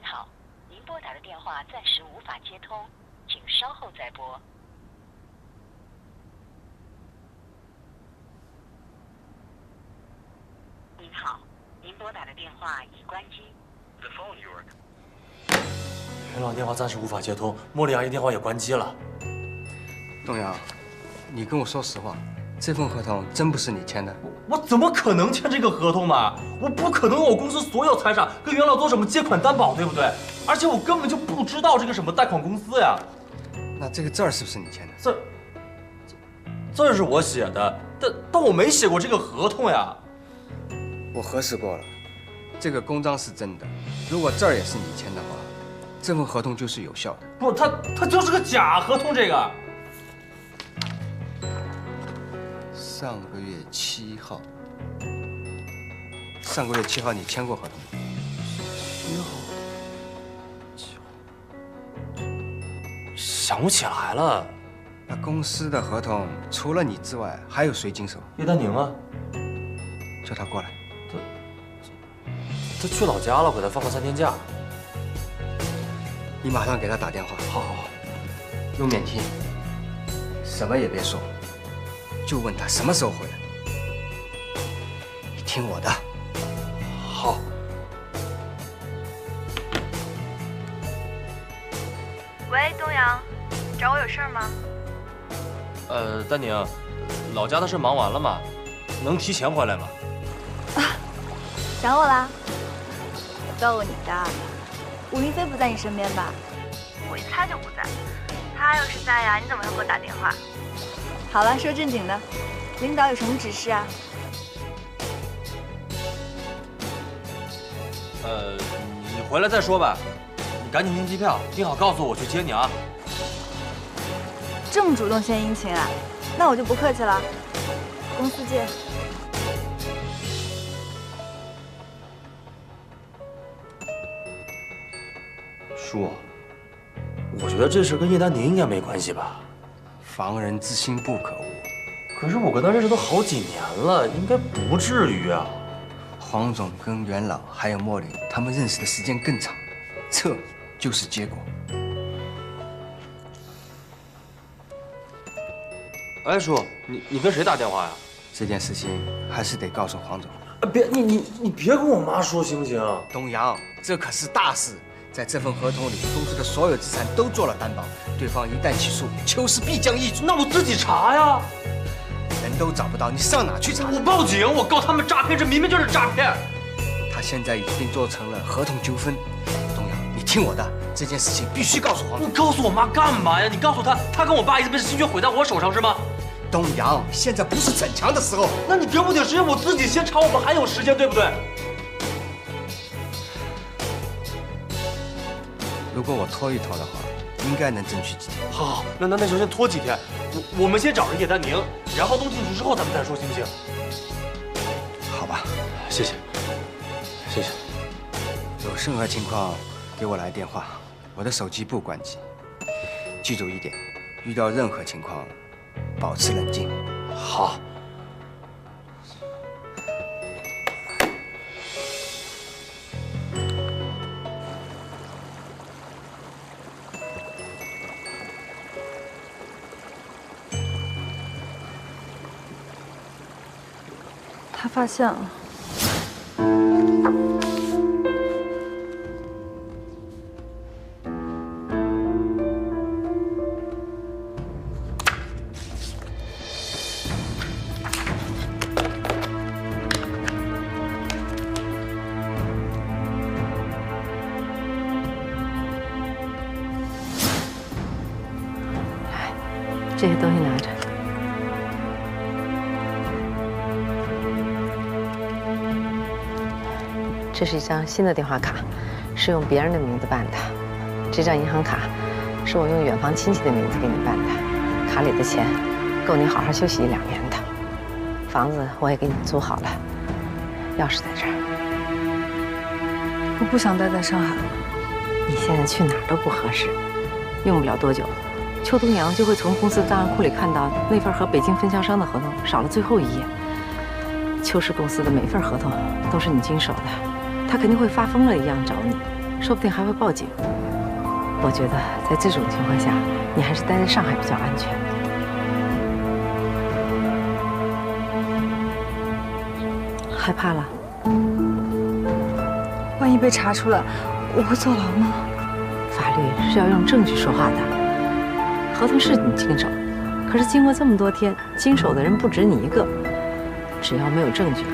好，您拨打的电话暂时无法接通，请稍后再拨。您好，您拨打的电话已关机。The phone you are。元朗电话暂时无法接通，茉莉阿姨电话也关机了。东阳，你跟我说实话，这份合同真不是你签的？我怎么可能签这个合同嘛？我不可能用我公司所有财产跟元老做什么借款担保，对不对？而且我根本就不知道这个什么贷款公司呀。那这个字儿是不是你签的？字是我写的，但我没写过这个合同呀。我核实过了，这个公章是真的。如果字儿也是你签的话，这份合同就是有效的。不，它就是个假合同，这个。上个月7号，上个月7号你签过合同吗7号，想不起来了。那公司的合同除了你之外，还有谁经手？叶丹宁啊，叫他过来。他去老家了，给他放了3天假。你马上给他打电话。好，用免提，什么也别说，就问他什么时候回来。你听我的。好。喂，东阳，找我有事吗？丹宁，老家的事忙完了吗？能提前回来吗？想我啦？逗你的。武云飞不在你身边吧？我一猜就不在。他要是在呀，你怎么会给我打电话？好了，说正经的，领导有什么指示啊？你回来再说吧。你赶紧订机票，订好告诉我去接你啊。这么主动献殷勤啊？那我就不客气了。公司见。叔，我觉得这事跟叶丹宁应该没关系吧？防人之心不可无。可是我跟他认识都好几年了，应该不至于啊。黄总跟元老还有茉莉，他们认识的时间更长，这就是结果。哎，叔，你跟谁打电话呀？这件事情还是得告诉黄总。别，你别跟我妈说行不行？东阳，这可是大事。在这份合同里，公司的所有资产都做了担保，对方一旦起诉，邱氏必将易主。那我自己查呀。人都找不到，你上哪去查？我报警，我告他们诈骗，这明明就是诈骗。他现在已经做成了合同纠纷。东阳，你听我的，这件事情必须告诉黄总。你告诉我妈干嘛呀？你告诉她，她跟我爸一直被心血毁在我手上是吗？东阳，现在不是逞强的时候。那你给我点时间，我自己先查，我们还有时间，对不对？如果我拖一拖的话，应该能争取几天。好，那就先拖几天。我们先找着叶丹宁，然后东进去之后咱们再说，行不行？好吧，谢谢。有任何情况给我来电话，我的手机不关机。记住一点，遇到任何情况，保持冷静。好。他发现了。来，这些东西拿着。这是一张新的电话卡，是用别人的名字办的。这张银行卡是我用远房亲戚的名字给你办的，卡里的钱够你好好休息1、2年的。房子我也给你租好了，钥匙在这儿。我不想待在上海了。你现在去哪儿都不合适，用不了多久，邱东阳就会从公司档案库里看到那份和北京分销商的合同少了最后1页。邱氏公司的每份合同都是你经手的。他肯定会发疯了一样找你。说不定还会报警。我觉得在这种情况下，你还是待在上海比较安全。害怕了？万一被查出来，我会坐牢吗？法律是要用证据说话的。合同是你经手，可是经过这么多天，经手的人不止你一个。只要没有证据，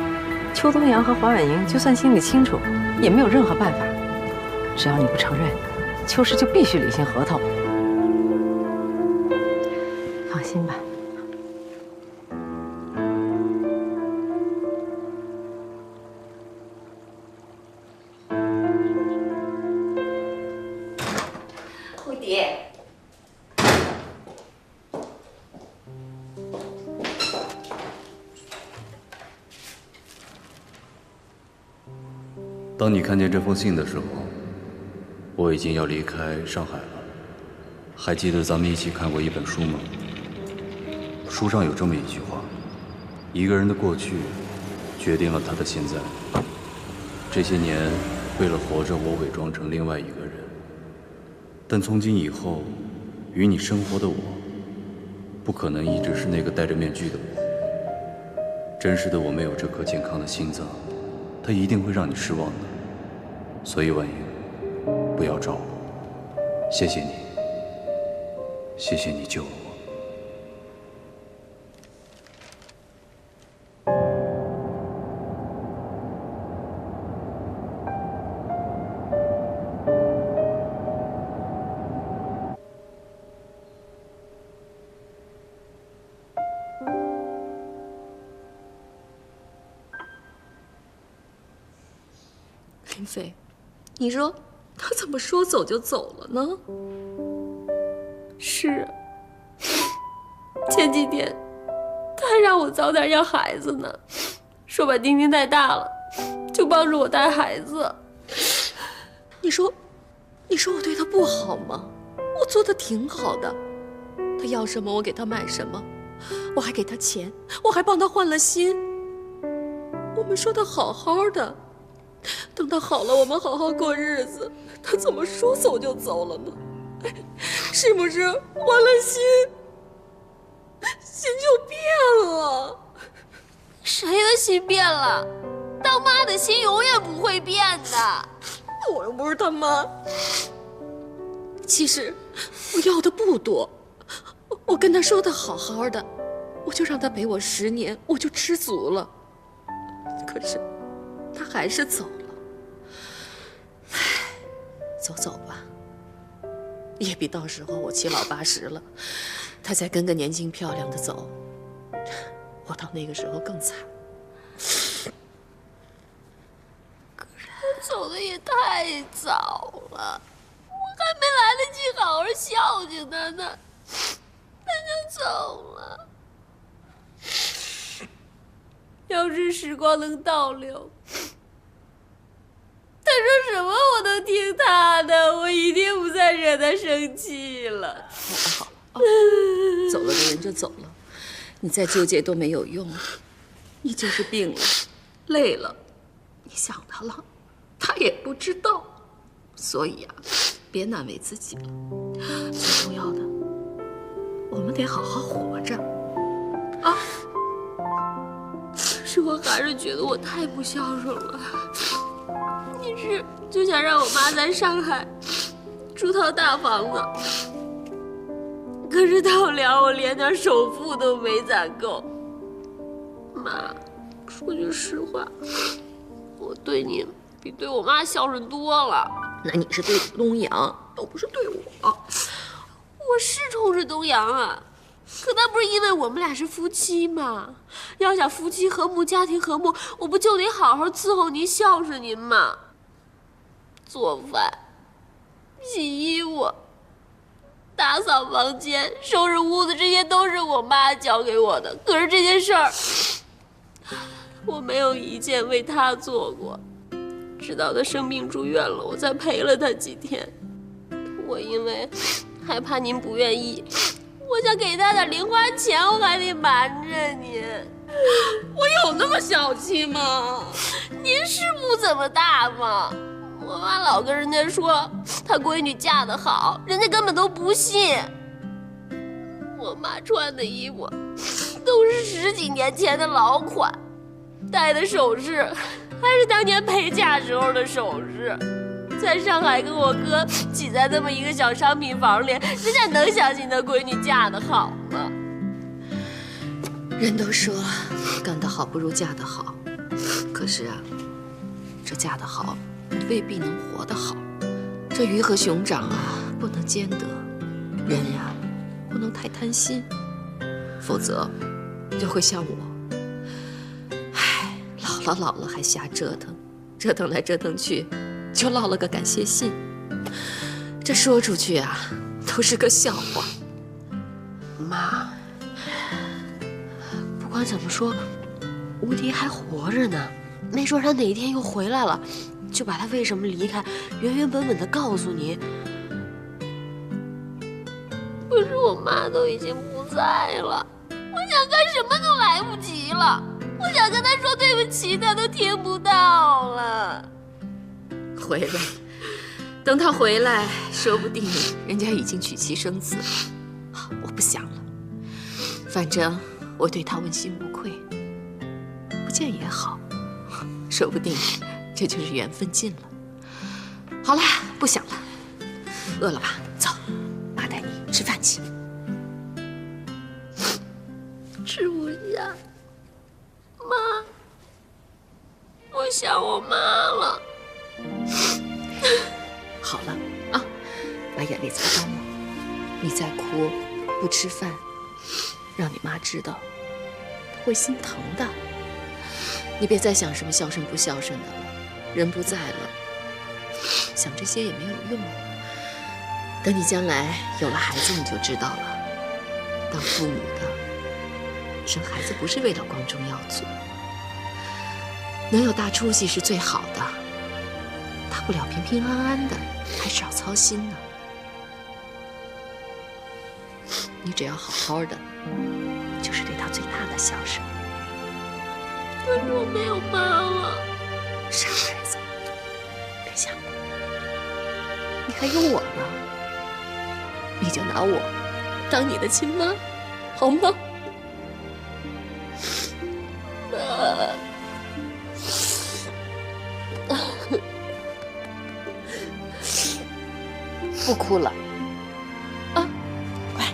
邱东阳和黄婉莹就算心里清楚，也没有任何办法。只要你不承认，邱氏就必须履行合同。放心吧。蝴蝶，当你看见这封信的时候，我已经要离开上海了。还记得咱们一起看过一本书吗？书上有这么一句话：一个人的过去，决定了他的现在。这些年，为了活着，我伪装成另外一个人。但从今以后，与你生活的我，不可能一直是那个戴着面具的我。真实的我没有这颗健康的心脏，它一定会让你失望的。所以婉莹，不要找我。谢谢你，谢谢你救了我。林飞，你说他怎么说走就走了呢？是啊，前几天他还让我早点要孩子呢，说把丁丁带大了，就帮着我带孩子。你说我对他不好吗？我做的挺好的，他要什么我给他买什么，我还给他钱，我还帮他换了心。我们说的好好的。等他好了，我们好好过日子。他怎么说走就走了呢？是不是换了心，心就变了？谁的心变了？当妈的心永远不会变的。我又不是他妈。其实我要的不多，我跟他说的好好的，我就让他陪我10年，我就知足了。可是他还是走了。唉，走吧，也比到时候我7老8十了，他再跟个年轻漂亮的走，我到那个时候更惨。可是他走的也太早了，我还没来得及好好孝敬他呢，他就走了。要是时光能倒流，他说什么我都听他的，我一定不再惹他生气了。好了，走了的人就走了，你再纠结都没有用。你就是病了，累了，你想他了，他也不知道。所以啊，别难为自己了。最重要的，我们得好好活着啊。可是我还是觉得我太不孝顺了。你是就想让我妈在上海住套大房子，可是到了我连点首付都没攒够。妈，说句实话，我对你比对我妈孝顺多了。那你是对东阳，又不是对我。我是冲着东阳啊。可那不是因为我们俩是夫妻吗？要想夫妻和睦、家庭和睦，我不就得好好伺候您、孝顺您吗？做饭、洗衣服、打扫房间、收拾屋子，这些都是我妈教给我的。可是这件事儿，我没有一件为她做过。直到她生病住院了，我才陪了她几天。我因为害怕您不愿意，我想给他点零花钱，我还得瞒着您。我有那么小气吗？您是不怎么大吗？我我妈老跟人家说她闺女嫁得好，人家根本都不信。我妈穿的衣服都是10几年前的老款，戴的首饰还是当年陪嫁时候的首饰。在上海跟我哥挤在那么一个小商品房里，人家能相信他闺女嫁得好吗？人都说干得好不如嫁得好，可是啊，这嫁得好未必能活得好。这鱼和熊掌啊，不能兼得。人呀，不能太贪心，否则就会像我。唉，老了还瞎折腾，折腾来折腾去，就落了个感谢信。这说出去啊，都是个笑话。妈，不管怎么说，吴迪还活着呢，没说他哪一天又回来了，就把他为什么离开原原本本的告诉你。可是我妈都已经不在了，我想干什么都来不及了。我想跟她说对不起，她都听不到了。回来，等他回来，说不定人家已经娶妻生子了。我不想了，反正我对他问心无愧，不见也好，说不定这就是缘分尽了。好了，不想了，饿了吧？走，妈带你吃饭去。吃不下，妈，我想我妈了。好了啊，把眼泪擦干了。你再哭不吃饭，让你妈知道，她会心疼的。你别再想什么孝顺不孝顺的了，人不在了，想这些也没有用了。等你将来有了孩子，你就知道了。当父母的，生孩子不是为了光宗耀祖，能有大出息是最好的。大不了平平安安的，还少操心呢。你只要好好的，就是对他最大的孝顺。可是我没有妈了。傻孩子，别想了，你还有我呢。你就拿我当你的亲妈，好吗？妈。不哭了，啊，快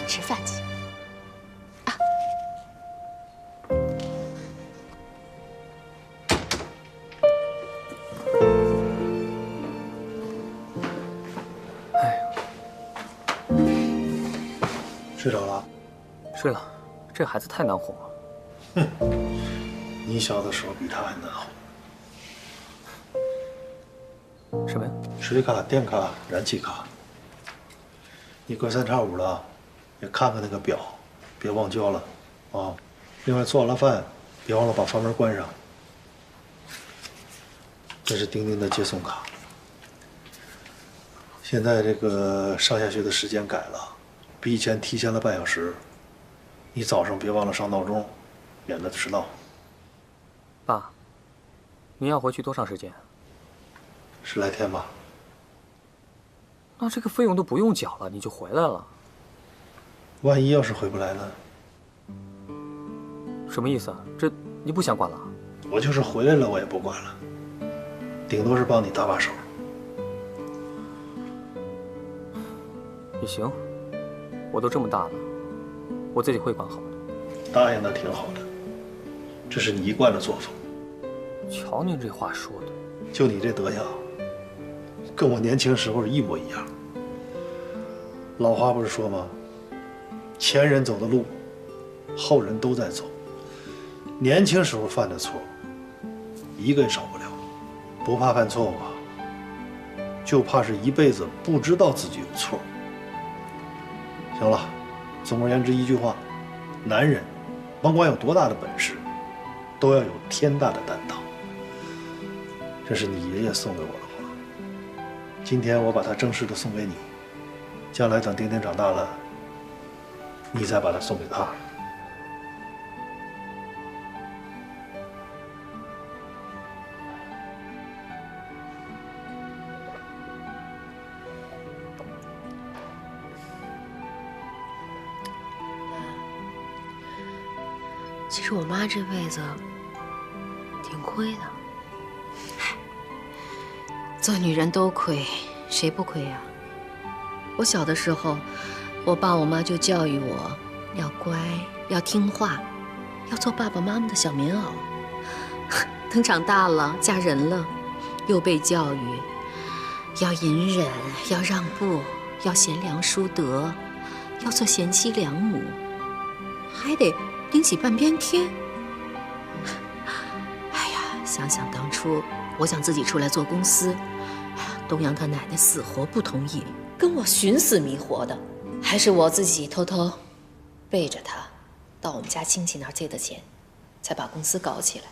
吃饭去啊！睡着了？睡了，这孩子太难哄了。哼，你小的时候比他还难哄。什么呀？水卡、电卡、燃气卡。你隔3差5了，也看看那个表，别忘交了啊。另外做完了饭，别忘了把房门关上。这是丁丁的接送卡。现在这个上下学的时间改了，比以前提前了半小时。你早上别忘了上闹钟，免得迟到。爸，您要回去多长时间10来天吧。那这个费用都不用缴了，你就回来了？万一要是回不来呢？什么意思啊？这你不想管了？我就是回来了，我也不管了，顶多是帮你搭把手。也行，我都这么大了，我自己会管好的。答应的挺好的，这是你一贯的作风。瞧您这话说的，就你这德行，跟我年轻时候一模一样。老话不是说吗？前人走的路，后人都在走。年轻时候犯的错，一个也少不了。不怕犯错误啊，就怕是一辈子不知道自己有错。行了，总而言之一句话，男人甭管有多大的本事，都要有天大的担当。这是你爷爷送给我的话，今天我把它正式的送给你，将来等丁丁长大了，你再把它送给他。其实我妈这辈子挺亏的。唉，做女人都亏，谁不亏呀？我小的时候，我爸我妈就教育我要乖，要听话，要做爸爸妈妈的小棉袄。等长大了，嫁人了，又被教育要隐忍，要让步，要贤良淑德，要做贤妻良母，还得顶起半边天。哎呀，想想当初我想自己出来做公司，东阳他奶奶死活不同意，跟我寻死觅活的，还是我自己偷偷背着他到我们家亲戚那儿借的钱，才把公司搞起来。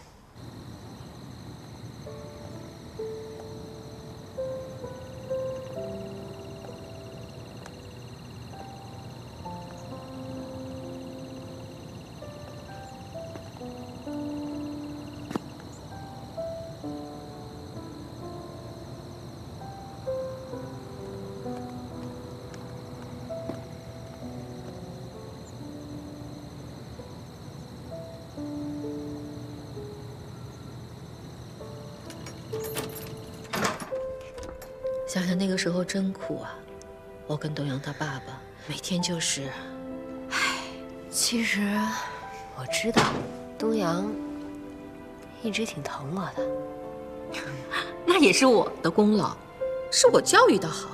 想想那个时候真苦啊！我跟东阳他爸爸每天就是，其实我知道，东阳一直挺疼我的。那也是我的功劳，是我教育的好。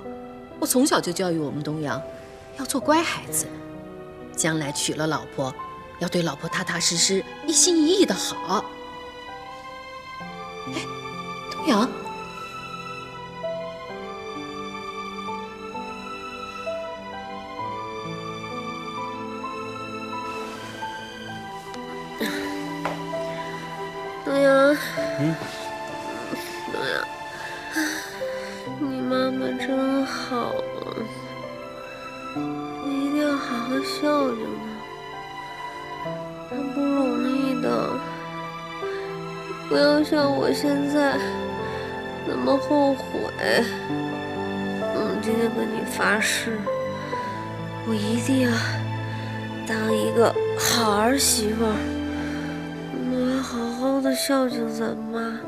我从小就教育我们东阳，要做乖孩子，将来娶了老婆，要对老婆踏踏实实、一心一意的好。哎，东阳。东阳，东阳，你妈妈真好啊！你一定要好好孝敬她，她不容易的。不要像我现在那么后悔。今天跟你发誓，我一定要当一个好儿媳妇儿。我要好好的孝敬咱妈，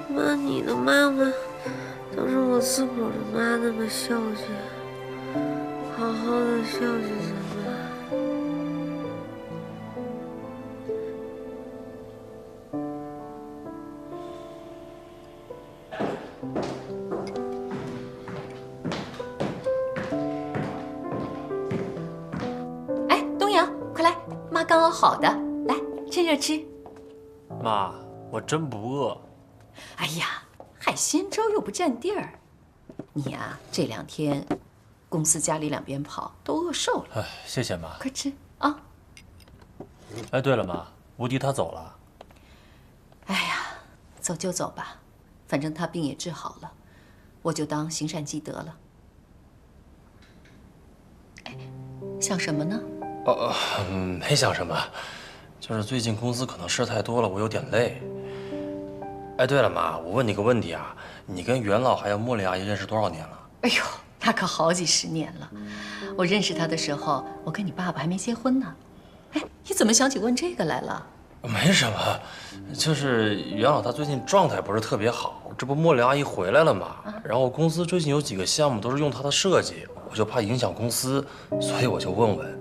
妈，你的妈妈都是我自个儿的妈那么孝敬，好好的孝敬咱妈。哎，东阳，快来，妈刚熬好的，来趁热吃。妈，我真不饿。哎呀，海鲜粥又不占地儿，你呀这2天公司家里两边跑，都饿瘦了。哎，谢谢妈。快吃啊！哎，对了妈，吴迪他走了。哎呀，走就走吧，反正他病也治好了，我就当行善积德了。哎，想什么呢？没想什么，就是最近公司可能事太多了，我有点累。哎，对了妈，我问你个问题啊，你跟袁老还有茉莉阿姨认识多少年了？哎呦，那可好几10年了。我认识他的时候，我跟你爸爸还没结婚呢。哎，你怎么想起问这个来了？没什么，就是袁老他最近状态不是特别好，这不茉莉阿姨回来了嘛，然后公司最近有几个项目都是用她的设计，我就怕影响公司，所以我就问问。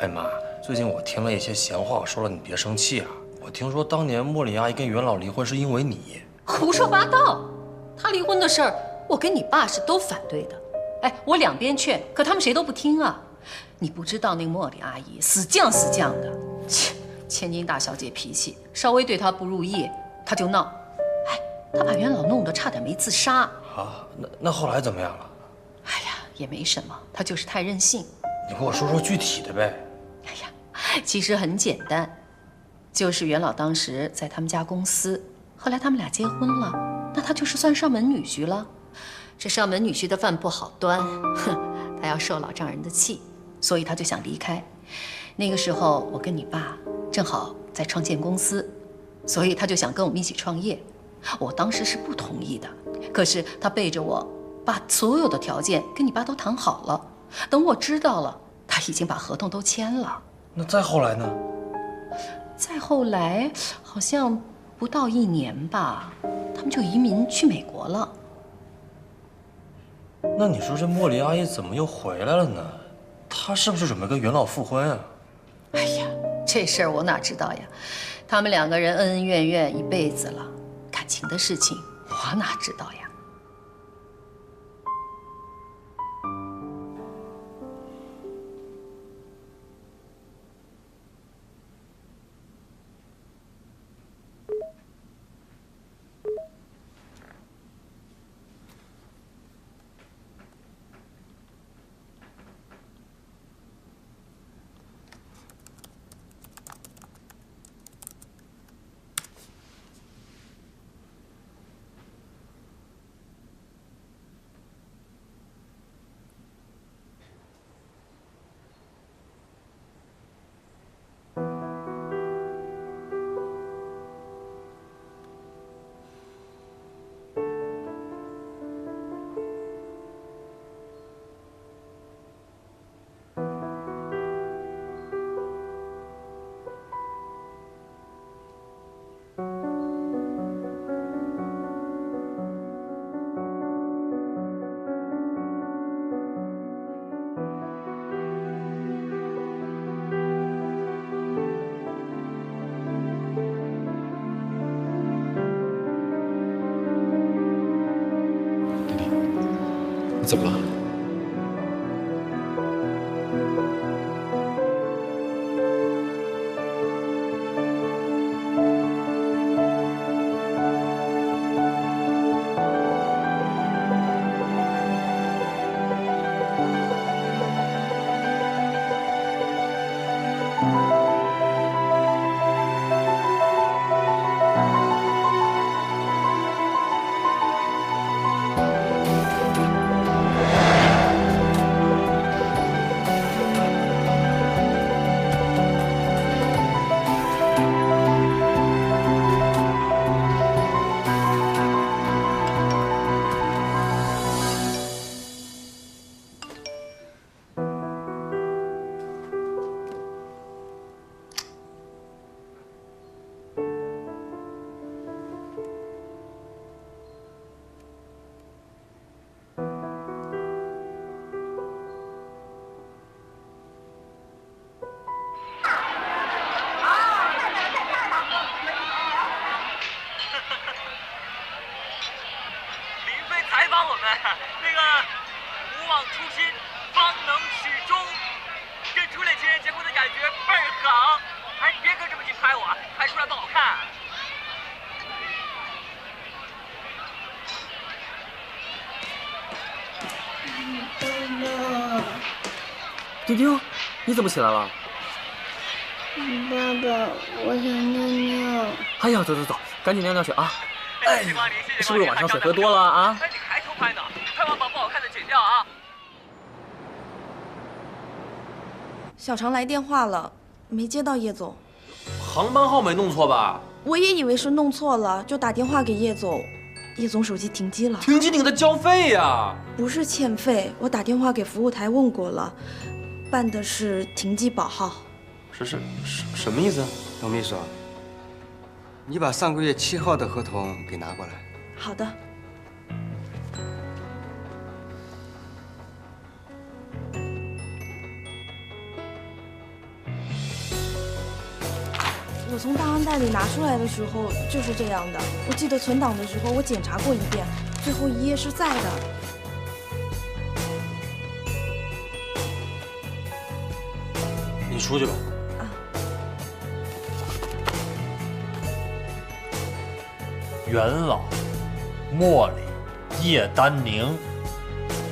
哎妈，最近我听了一些闲话，我说了你别生气啊。我听说当年茉莉阿姨跟袁老离婚是因为你。胡说八道！他离婚的事儿，我跟你爸是都反对的。哎，我两边劝，可他们谁都不听啊。你不知道那个茉莉阿姨死犟死犟的，切，千金大小姐脾气，稍微对她不如意，她就闹。哎，她把袁老弄得差点没自杀。啊，那后来怎么样了？哎呀，也没什么，她就是太任性。你跟我说说具体的呗。哎呀，其实很简单，就是袁老当时在他们家公司，后来他们俩结婚了，那他就是算上门女婿了。这上门女婿的饭不好端，哼，他要受老丈人的气，所以他就想离开。那个时候我跟你爸正好在创建公司，所以他就想跟我们一起创业。我当时是不同意的，可是他背着我把所有的条件跟你爸都谈好了。等我知道了，他已经把合同都签了。那再后来呢？再后来，好像不到1年吧，他们就移民去美国了。那你说这茉莉阿姨怎么又回来了呢？她是不是准备跟元老复婚啊？哎呀，这事儿我哪知道呀？他们2个人恩恩怨怨一辈子了，感情的事情我哪知道呀？怎么了？丁丁，你怎么起来了？爸爸，我想尿尿。哎呀，走走走，赶紧尿尿去啊！哎呀，是不是晚上水喝多了啊？哎，你还偷拍呢？拍完把不好看的剪掉啊！小常来电话了，没接到叶总。航班号没弄错吧？我也以为是弄错了，就打电话给叶总。叶总手机停机了。停机你给他交费呀！不是欠费，我打电话给服务台问过了，办的是停机保号。什么意思？董秘书，你把上个月7号的合同给拿过来。好的。我从档案袋里拿出来的时候就是这样的。我记得存档的时候我检查过一遍，最后一页是在的。你出去吧。啊。元老、茉莉、叶丹宁，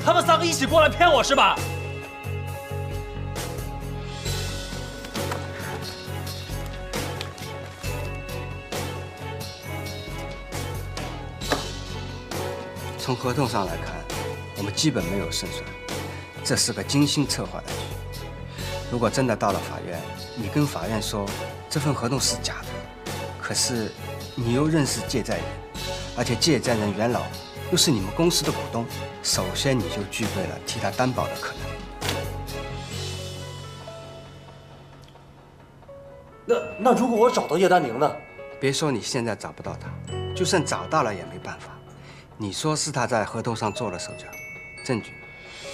他们3个一起过来骗我是吧？从合同上来看，我们基本没有胜算，这是个精心策划的局。如果真的到了法院，你跟法院说这份合同是假的，可是你又认识借债人，而且借债人元老又是你们公司的股东，首先你就具备了替他担保的可能。那如果我找到叶丹宁呢？别说你现在找不到他，就算找到了也没办法。你说是他在合同上做了手脚，证据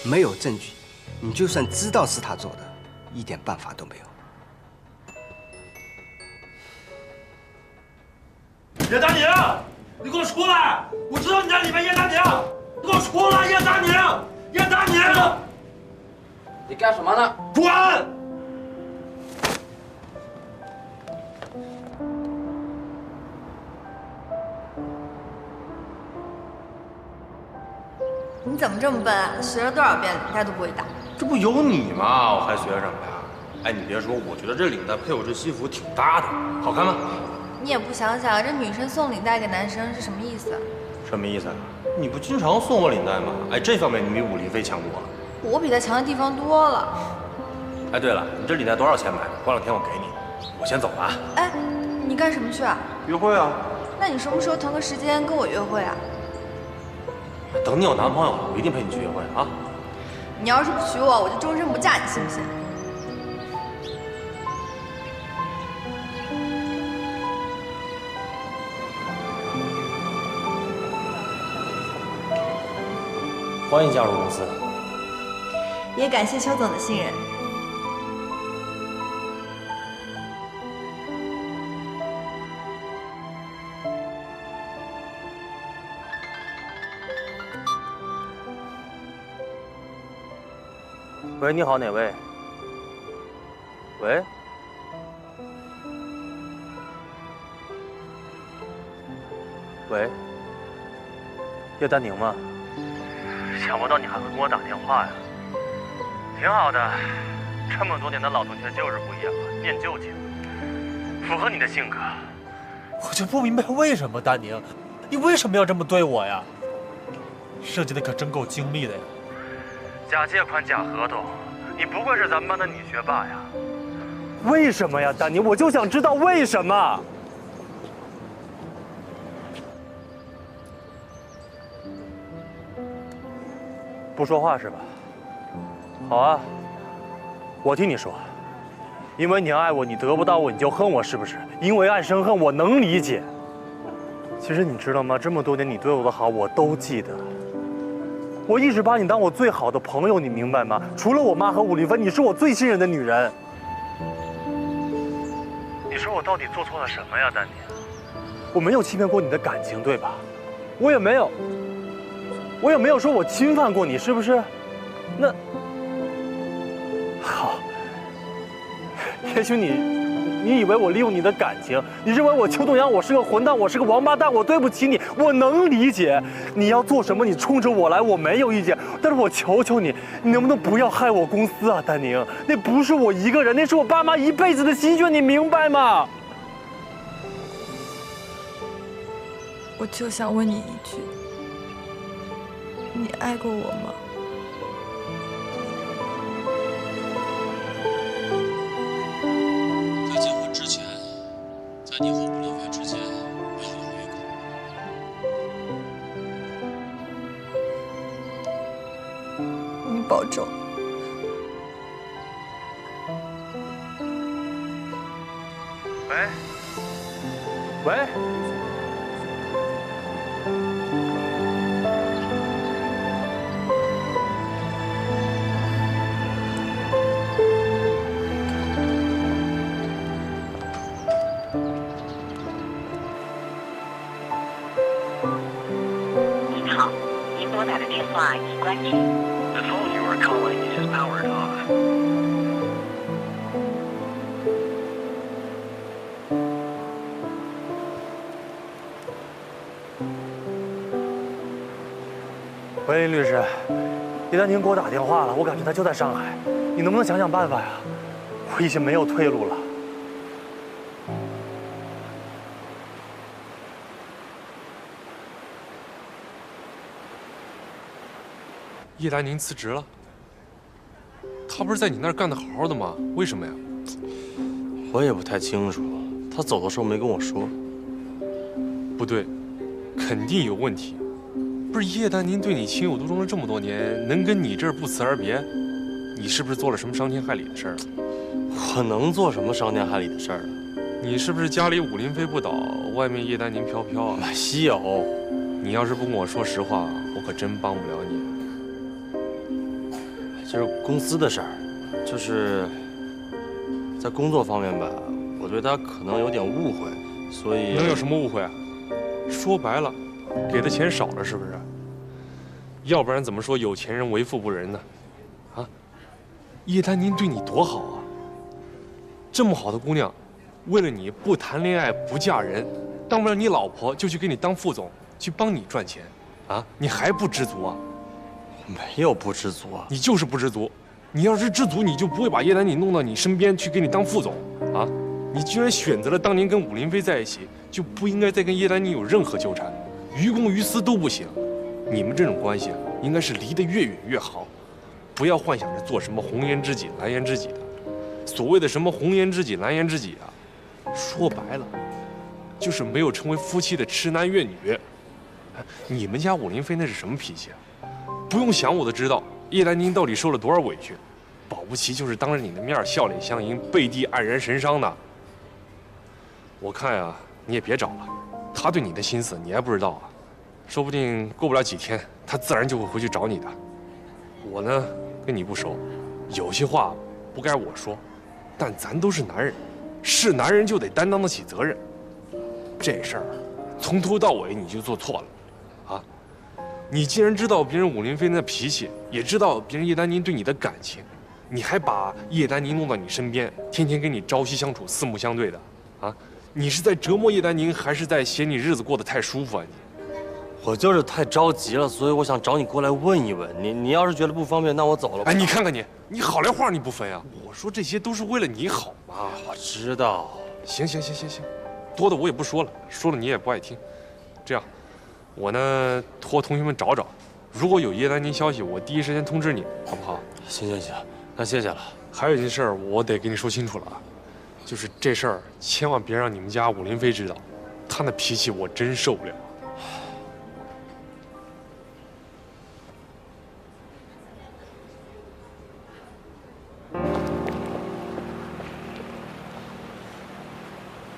没有证据，你就算知道是他做的，一点办法都没有。叶丹宁，你给我出来！我知道你在里面，叶丹宁，你给我出来！叶丹宁，叶丹宁，你干什么呢？滚！你怎么这么笨啊？学了多少遍领带都不会打。这不有你吗？我还学什么呀？哎，你别说，我觉得这领带配我这西服挺搭的，好看吗？你也不想想，这女生送领带给男生是什么意思？什么意思啊？你不经常送我领带吗？哎，这方面你比武林飞强多了。我比他强的地方多了。哎，对了，你这领带多少钱买的？过两天我给你。我先走了啊。哎，你干什么去啊？约会啊。那你什么时候腾个时间跟我约会啊？等你有男朋友了，我一定陪你去约会啊！你要是不娶我，我就终身不嫁，你信不信？欢迎加入公司，也感谢邱总的信任。喂，你好，哪位？喂？喂？叶丹宁吗？想不到你还会给我打电话呀，挺好的。这么多年的老同学就是不一样啊，念旧情，符合你的性格。我就不明白为什么，丹宁，你为什么要这么对我呀？设计的可真够精密的呀！假借款假合同，你不愧是咱们班的女学霸呀！为什么呀，丹宁？我就想知道为什么。不说话是吧？好啊，我听你说。因为你爱我，你得不到我，你就恨我，是不是？因为爱生恨，我能理解。其实你知道吗？这么多年你对我的好，我都记得。我一直把你当我最好的朋友，你明白吗？除了我妈和武林芬，你是我最信任的女人。你说我到底做错了什么呀，丹宁？我没有欺骗过你的感情，对吧？我也没有说我侵犯过你，是不是？那好，也许你以为我利用你的感情，你认为我邱东阳我是个混蛋，我是个王八蛋，我对不起你，我能理解。你要做什么，你冲着我来，我没有意见。但是我求求你，你能不能不要害我公司啊，丹宁？那不是我一个人，那是我爸妈一辈子的心血，你明白吗？我就想问你一句，你爱过我吗？在结婚之前，在你和武林飞之间没有犹豫过。你保重。喂？喂？您好，您拨打的电话已关机。The phone you are calling is powered off. 喂，林律师，叶丹宁给我打电话了，我感觉他就在上海，你能不能想想办法呀？我已经没有退路了。叶丹宁辞职了，他不是在你那儿干得好好的吗？为什么呀？我也不太清楚，他走的时候没跟我说。不对，肯定有问题。不是叶丹宁对你情有独钟了这么多年，能跟你这儿不辞而别，你是不是做了什么伤天害理的事儿？我能做什么伤天害理的事儿啊？你是不是家里武林飞不倒，外面叶丹宁飘飘啊？稀有。你要是不跟我说实话，我可真帮不了你。这是公司的事儿，就是在工作方面吧，我对他可能有点误会，所以能有什么误会啊？说白了，给的钱少了是不是？要不然怎么说有钱人为富不仁呢？啊，叶丹宁对你多好啊！这么好的姑娘，为了你不谈恋爱不嫁人，当不了你老婆就去给你当副总，去帮你赚钱，啊，你还不知足啊？没有不知足啊，你就是不知足。你要是知足，你就不会把叶丹宁弄到你身边去给你当副总啊！你居然选择了当年跟武林飞在一起，就不应该再跟叶丹宁有任何纠缠，于公于私都不行。你们这种关系啊，应该是离得越远越好，不要幻想着做什么红颜知己、蓝颜知己的。所谓的什么红颜知己、蓝颜知己啊，说白了，就是没有成为夫妻的痴男怨女。你们家武林飞那是什么脾气啊？不用想我都知道，叶丹宁到底受了多少委屈，保不齐就是当着你的面笑脸相迎，背地黯然神伤的。我看呀，你也别找了，他对你的心思你还不知道啊，说不定过不了几天，他自然就会回去找你的。我呢，跟你不熟，有些话不该我说，但咱都是男人，是男人就得担当得起责任。这事儿从头到尾你就做错了，啊！你既然知道别人武林飞那脾气，也知道别人叶丹宁对你的感情，你还把叶丹宁弄到你身边，天天跟你朝夕相处、四目相对的，啊！你是在折磨叶丹宁，还是在嫌你日子过得太舒服啊？你，我就是太着急了，所以我想找你过来问一问。你要是觉得不方便，那我走了。哎，你看看你好赖话你不分啊！我说这些都是为了你好嘛。我知道。行，多的我也不说了，说了你也不爱听。这样，我呢托同学们找找，如果有叶丹宁消息，我第一时间通知你，好不好？行，那谢谢了。还有一件事儿，我得跟你说清楚了啊，就是这事儿千万别让你们家武林飞知道，他那脾气我真受不了。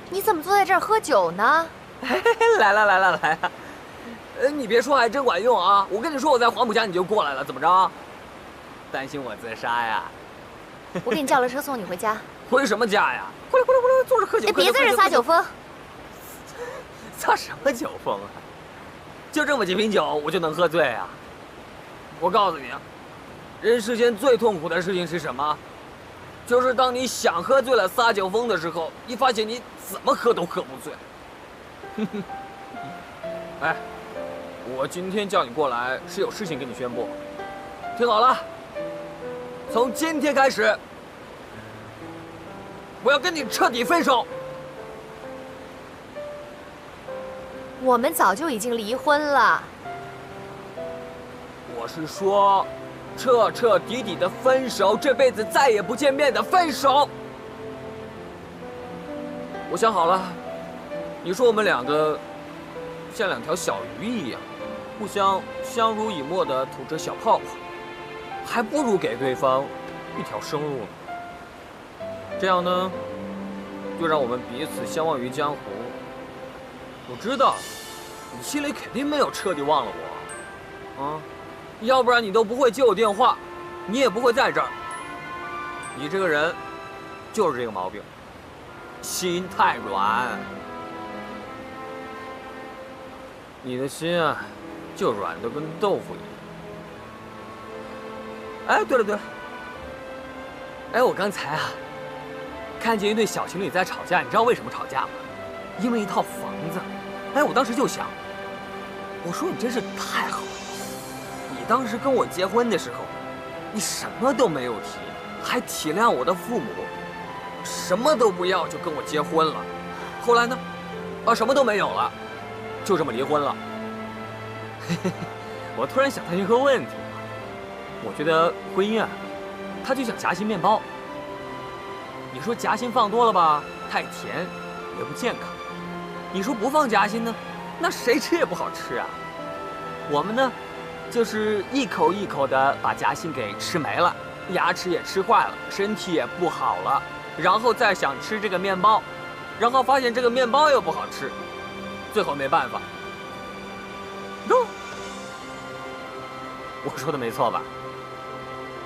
你怎么坐在这儿喝酒呢？来了，你别说，还真管用啊！我跟你说我在黄浦家，你就过来了，怎么着？担心我自杀呀？我给你叫了车送你回家。回什么家呀？过来，坐着喝酒。你别在这撒酒疯。撒什么酒疯啊？就这么几瓶酒，我就能喝醉啊？我告诉你，人世间最痛苦的事情是什么？就是当你想喝醉了撒酒疯的时候，你发现你怎么喝都喝不醉。哎，我今天叫你过来是有事情跟你宣布。听好了，从今天开始，我要跟你彻底分手。我们早就已经离婚了。我是说。彻彻底底的分手，这辈子再也不见面的分手。我想好了，你说我们两个像两条小鱼一样，互相相濡以沫的吐着小泡泡，还不如给对方一条生路呢。这样呢，就让我们彼此相忘于江湖。我知道，你心里肯定没有彻底忘了我，啊。要不然你都不会接我电话，你也不会在这儿。你这个人就是这个毛病，心太软。你的心啊，就软得跟豆腐一样。哎，对了，哎，我刚才啊，看见一对小情侣在吵架，你知道为什么吵架吗？因为一套房子。哎，我当时就想，我说你真是太好了。当时跟我结婚的时候，你什么都没有提，还体谅我的父母，什么都不要就跟我结婚了。后来呢，什么都没有了，就这么离婚了。我突然想到一个问题，我觉得婚姻啊，它就像夹心面包。你说夹心放多了吧，太甜也不健康；你说不放夹心呢，那谁吃也不好吃啊。我们呢？就是一口一口的把夹心给吃没了，牙齿也吃坏了，身体也不好了，然后再想吃这个面包，然后发现这个面包又不好吃，最后没办法。我说的没错吧？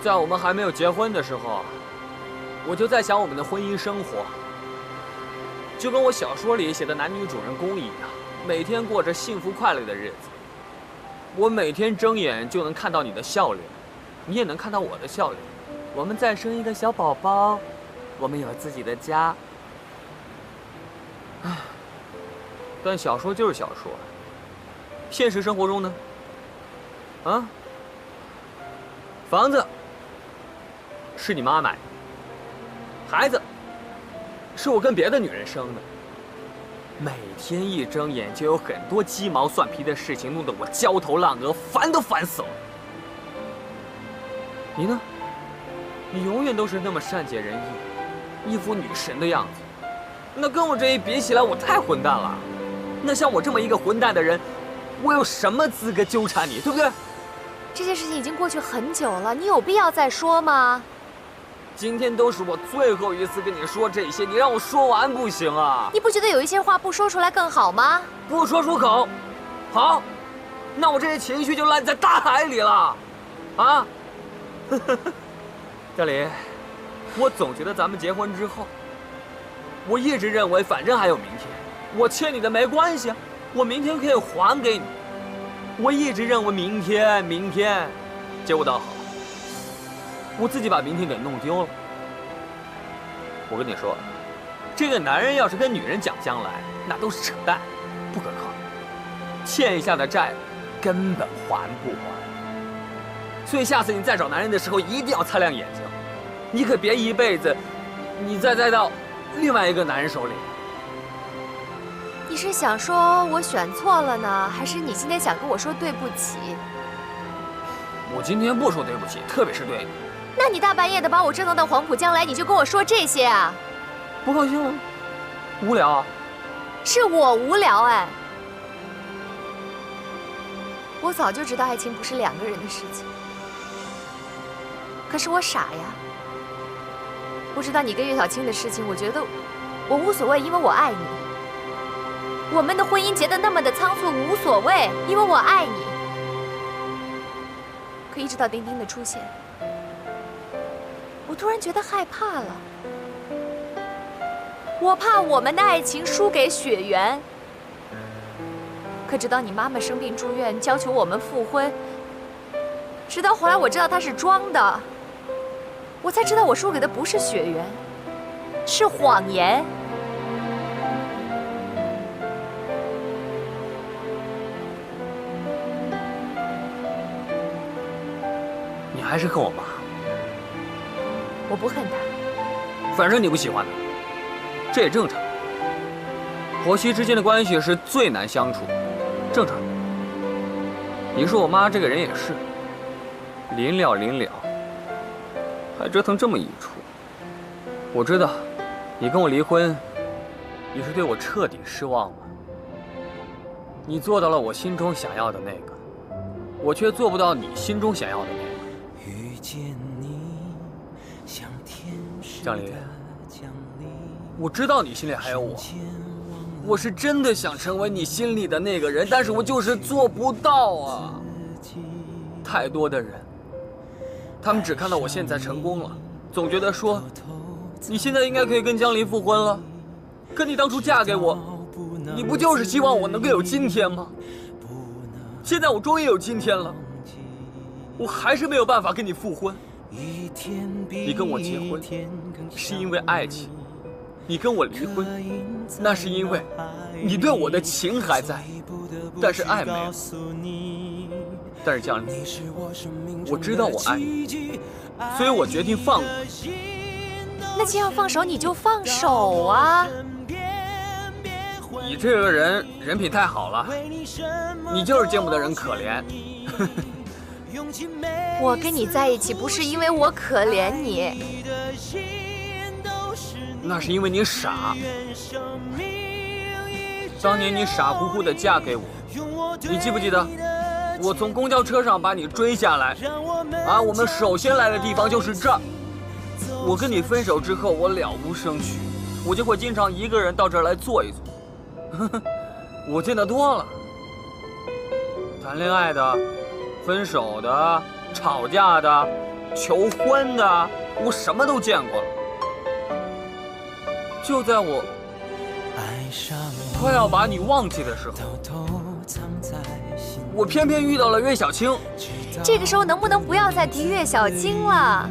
在我们还没有结婚的时候，我就在想我们的婚姻生活，就跟我小说里写的男女主人公一样，每天过着幸福快乐的日子。我每天睁眼就能看到你的笑脸，你也能看到我的笑脸。我们再生一个小宝宝，我们有自己的家。唉，但小说就是小说，现实生活中呢？啊？房子是你妈买的，孩子是我跟别的女人生的。每天一睁眼就有很多鸡毛蒜皮的事情，弄得我焦头烂额，烦都烦死了。你呢？你永远都是那么善解人意，一副女神的样子。那跟我这一比起来，我太混蛋了。那像我这么一个混蛋的人，我有什么资格纠缠你，对不对？这件事情已经过去很久了，你有必要再说吗？今天都是我最后一次跟你说这些，你让我说完不行啊？你不觉得有一些话不说出来更好吗？不说出口，好，那我这些情绪就烂在大海里了，啊？大林，我总觉得咱们结婚之后，我一直认为反正还有明天，我欠你的没关系，我明天可以还给你。我一直认为明天，结果倒好，我自己把明天给弄丢了。我跟你说，这个男人要是跟女人讲将来，那都是扯淡，不可靠。欠下的债根本还不还。所以下次你再找男人的时候，一定要擦亮眼睛，你可别一辈子你再栽到另外一个男人手里。你是想说我选错了呢，还是你今天想跟我说对不起？我今天不说对不起，特别是对你。那你大半夜的把我折腾到黄浦江来，你就跟我说这些啊？不高兴了？无聊啊？是我无聊哎。我早就知道爱情不是两个人的事情，可是我傻呀。不知道你跟岳小青的事情，我觉得我无所谓，因为我爱你。我们的婚姻结得那么的仓促，无所谓，因为我爱你。可一直到丁丁的出现，我突然觉得害怕了。我怕我们的爱情输给雪原。可直到你妈妈生病住院，要求我们复婚，直到后来我知道她是装的，我才知道我输给的不是雪原，是谎言。你还是恨我妈？我不恨她，反正你不喜欢她，这也正常。婆媳之间的关系是最难相处，正常。你说我妈这个人也是，临了，还折腾这么一出。我知道，你跟我离婚，你是对我彻底失望了。你做到了我心中想要的那个，我却做不到你心中想要的那个。江离，我知道你心里还有我，我是真的想成为你心里的那个人，但是我就是做不到啊。太多的人，他们只看到我现在成功了，总觉得说，你现在应该可以跟江离复婚了。可你当初嫁给我，你不就是希望我能够有今天吗？现在我终于有今天了，我还是没有办法跟你复婚。你跟我结婚是因为爱情，你跟我离婚那是因为你对我的情还在，但是爱没有。但是江离，我知道我爱你，所以我决定放过你。那既然放手，你就放手啊！你这个人人品太好了，你就是见不得人可怜。我跟你在一起不是因为我可怜你，那是因为你傻。当年你傻乎乎的嫁给我，你记不记得？我从公交车上把你追下来，我们首先来的地方就是这儿。我跟你分手之后，我了无生趣，我就会经常一个人到这儿来坐一坐。我见得多了，谈恋爱的、分手的、吵架的、求婚的，我什么都见过了。就在我快要把你忘记的时候，我偏偏遇到了岳小青。这个时候能不能不要再提岳小青了？